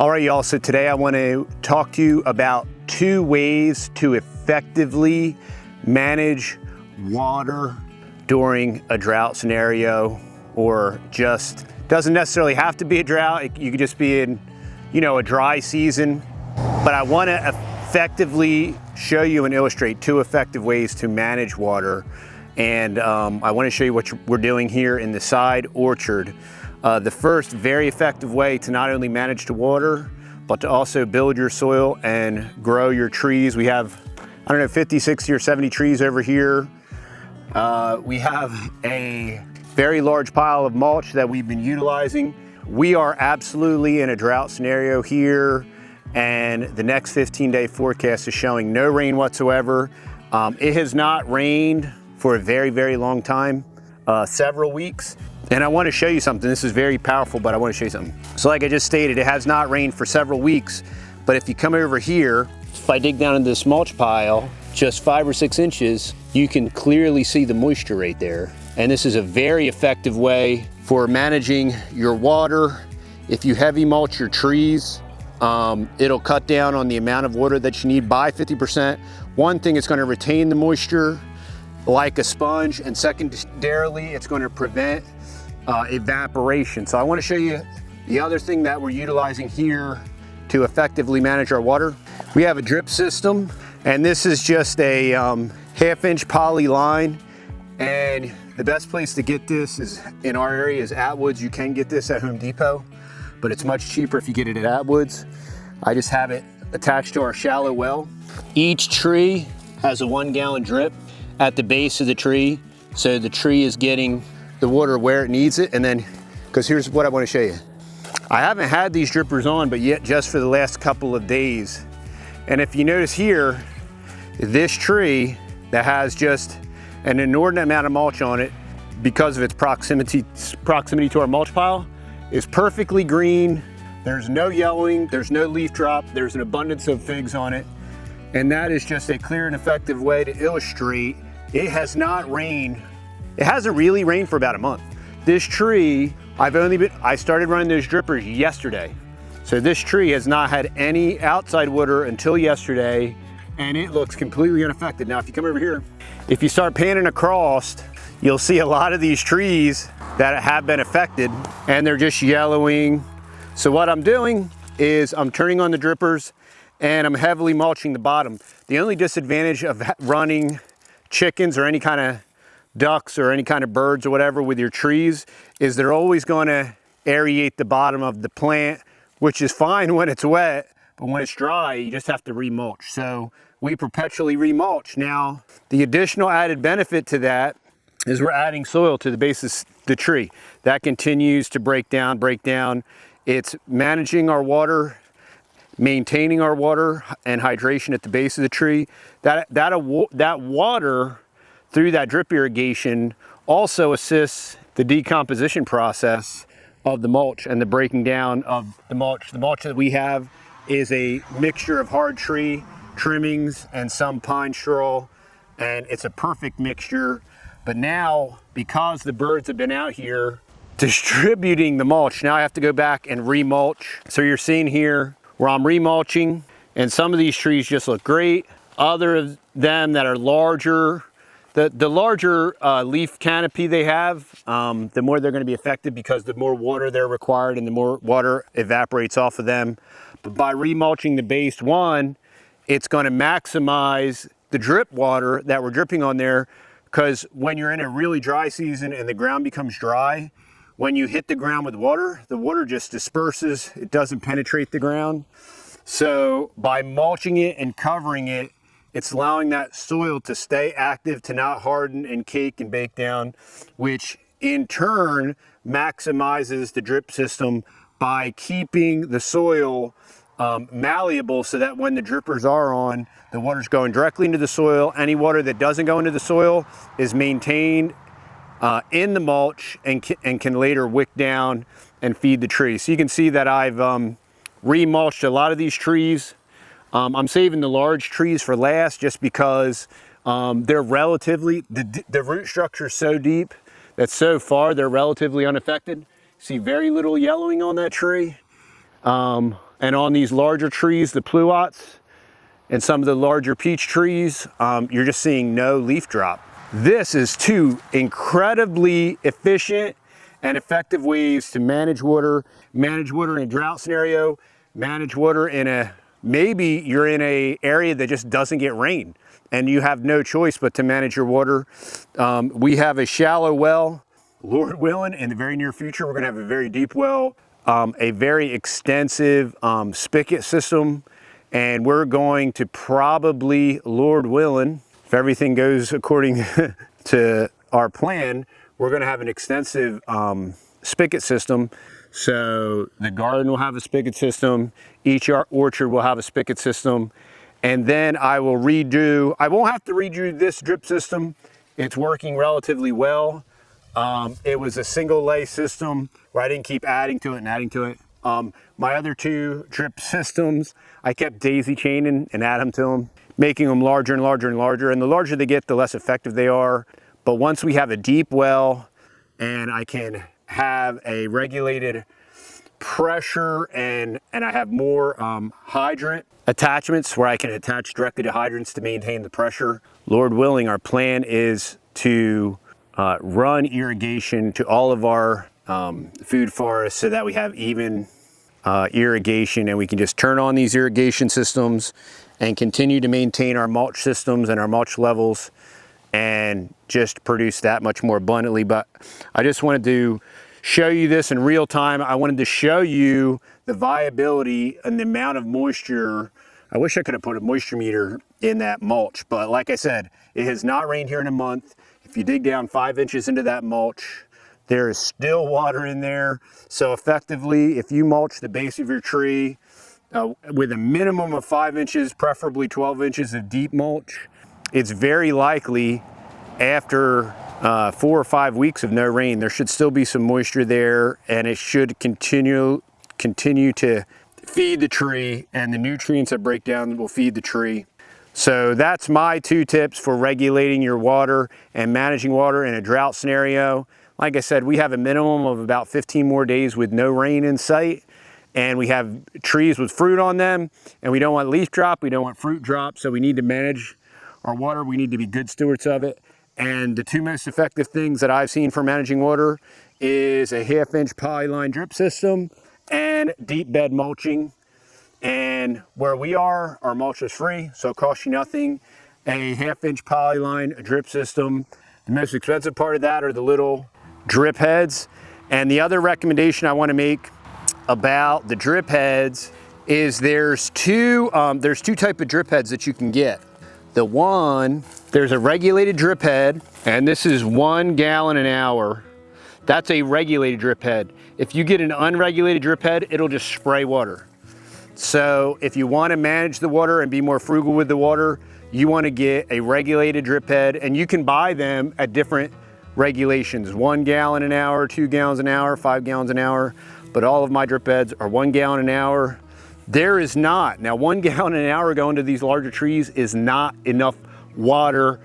All right, y'all, so today I want to talk to you about 2 ways to effectively manage water during a drought scenario, or just doesn't necessarily have to be a drought. You could just be in, a dry season. But I want to effectively show you and illustrate 2 effective ways to manage water. And I want to show you what we're doing here in the side orchard. The first very effective way to not only manage the water, but to also build your soil and grow your trees. We have, 50, 60, or 70 trees over here. We have a very large pile of mulch that we've been utilizing. We are absolutely in a drought scenario here, and the next 15-day forecast is showing no rain whatsoever. It has not rained for a very, very long time, several weeks. And I want to show you something. This is very powerful, but I want to show you something. So like I just stated, it has not rained for several weeks, but if you come over here, if I dig down into this mulch pile, just 5 or 6 inches, you can clearly see the moisture right there. And this is a very effective way for managing your water. If you heavy mulch your trees, it'll cut down on the amount of water that you need by 50%. One thing, it's going to retain the moisture like a sponge, and secondarily, it's going to prevent evaporation. So I want to show you the other thing that we're utilizing here to effectively manage our water. We have a drip system, and this is just a 1/2-inch poly line. And the best place to get this is in our area is Atwoods. You can get this at Home Depot, but it's much cheaper if you get it at Atwoods. I just have it attached to our shallow well. Each tree has a 1-gallon drip at the base of the tree, so the tree is getting the water where it needs it. And then, because here's what I want to show you. I haven't had these drippers on, but yet just for the last couple of days. And if you notice here, this tree that has just an inordinate amount of mulch on it because of its proximity to our mulch pile is perfectly green. There's no yellowing, there's no leaf drop, there's an abundance of figs on it. And that is just a clear and effective way to illustrate it has not rained. It hasn't really rained for about a month. This tree, I started running those drippers yesterday. So this tree has not had any outside water until yesterday, and it looks completely unaffected. Now, if you come over here, if you start panning across, you'll see a lot of these trees that have been affected, and they're just yellowing. So what I'm doing is I'm turning on the drippers, and I'm heavily mulching the bottom. The only disadvantage of running chickens or any kind of ducks or any kind of birds or whatever with your trees is they're always going to aerate the bottom of the plant, which is fine when it's wet, but when it's dry, you just have to remulch. So we perpetually remulch. Now, the additional added benefit to that is we're adding soil to the base of the tree. That continues to break down. It's managing our water, maintaining our water and hydration at the base of the tree. That water through that drip irrigation also assists the decomposition process of the mulch and the breaking down of the mulch. The mulch that we have is a mixture of hard tree trimmings and some pine straw, and it's a perfect mixture. But now, because the birds have been out here distributing the mulch, now I have to go back and remulch. So you're seeing here where I'm remulching, and some of these trees just look great. Other of them that are larger, the larger leaf canopy they have, the more they're going to be affected because the more water they're required and the more water evaporates off of them. But by remulching the base one, it's going to maximize the drip water that we're dripping on there, because when you're in a really dry season and the ground becomes dry, when you hit the ground with water, the water just disperses. It doesn't penetrate the ground. So by mulching it and covering it, it's allowing that soil to stay active, to not harden and cake and bake down, which in turn maximizes the drip system by keeping the soil malleable, so that when the drippers are on, the water's going directly into the soil. Any water that doesn't go into the soil is maintained in the mulch and can later wick down and feed the tree. So you can see that I've remulched a lot of these trees. I'm saving the large trees for last just because they're relatively, the root structure is so deep that so far they're relatively unaffected. See very little yellowing on that tree. And on these larger trees, the pluots, and some of the larger peach trees, you're just seeing no leaf drop. This is two incredibly efficient and effective ways to manage water in a drought scenario, manage water in a, maybe you're in a area that just doesn't get rain and you have no choice but to manage your water. We have a shallow well, Lord willing, in the very near future, we're gonna have a very deep well, a very extensive spigot system, and we're going to probably, Lord willing, if everything goes according to our plan, we're gonna have an extensive spigot system. So the garden will have a spigot system, each orchard will have a spigot system, and then I won't have to redo this drip system. It's working relatively well. It was a single lay system where I didn't keep adding to it. My other two drip systems, I kept daisy chaining and add them to them, making them larger and larger and larger. And the larger they get, the less effective they are. But once we have a deep well and I can have a regulated pressure and I have more hydrant attachments where I can attach directly to hydrants to maintain the pressure, Lord willing, our plan is to run irrigation to all of our food forests so that we have even irrigation, and we can just turn on these irrigation systems and continue to maintain our mulch systems and our mulch levels and just produce that much more abundantly. But I just wanted to show you this in real time. I wanted to show you the viability and the amount of moisture. I wish I could have put a moisture meter in that mulch, but like I said, it has not rained here in a month. If you dig down 5 inches into that mulch, there is still water in there. So effectively, if you mulch the base of your tree with a minimum of 5 inches, preferably 12 inches of deep mulch, it's very likely after 4 or 5 weeks of no rain, there should still be some moisture there, and it should continue to feed the tree, and the nutrients that break down will feed the tree. So that's my 2 tips for regulating your water and managing water in a drought scenario. Like I said, we have a minimum of about 15 more days with no rain in sight, and we have trees with fruit on them, and we don't want leaf drop, we don't want fruit drop, so we need to manage our water. We need to be good stewards of it. And the 2 most effective things that I've seen for managing water is a 1/2 inch polyline drip system and deep bed mulching. And where we are, our mulch is free, so it costs you nothing. A 1/2 inch polyline drip system. The most expensive part of that are the little drip heads. And the other recommendation I want to make about the drip heads is there's two types of drip heads that you can get. The one, there's a regulated drip head, and this is 1 gallon an hour. That's a regulated drip head. If you get an unregulated drip head, it'll just spray water. So if you want to manage the water and be more frugal with the water, you want to get a regulated drip head, and you can buy them at different regulations, 1 gallon an hour, 2 gallons an hour, 5 gallons an hour, but all of my drip heads are 1 gallon an hour. There is not, now 1 gallon an hour going to these larger trees is not enough water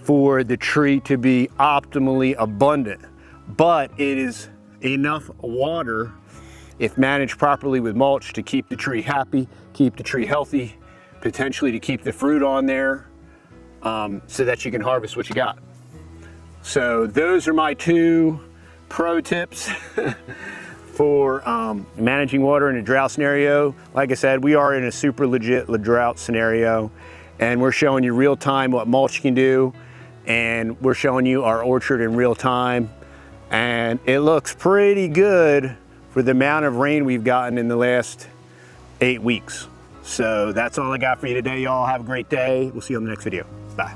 for the tree to be optimally abundant, but it is enough water if managed properly with mulch to keep the tree happy, keep the tree healthy, potentially to keep the fruit on there so that you can harvest what you got. So those are my 2 pro tips for managing water in a drought scenario. Like I said, we are in a super legit drought scenario, and we're showing you real time what mulch can do, and we're showing you our orchard in real time, and it looks pretty good for the amount of rain we've gotten in the last 8 weeks. So that's all I got for you today, y'all. Have a great day. We'll see you on the next video. Bye.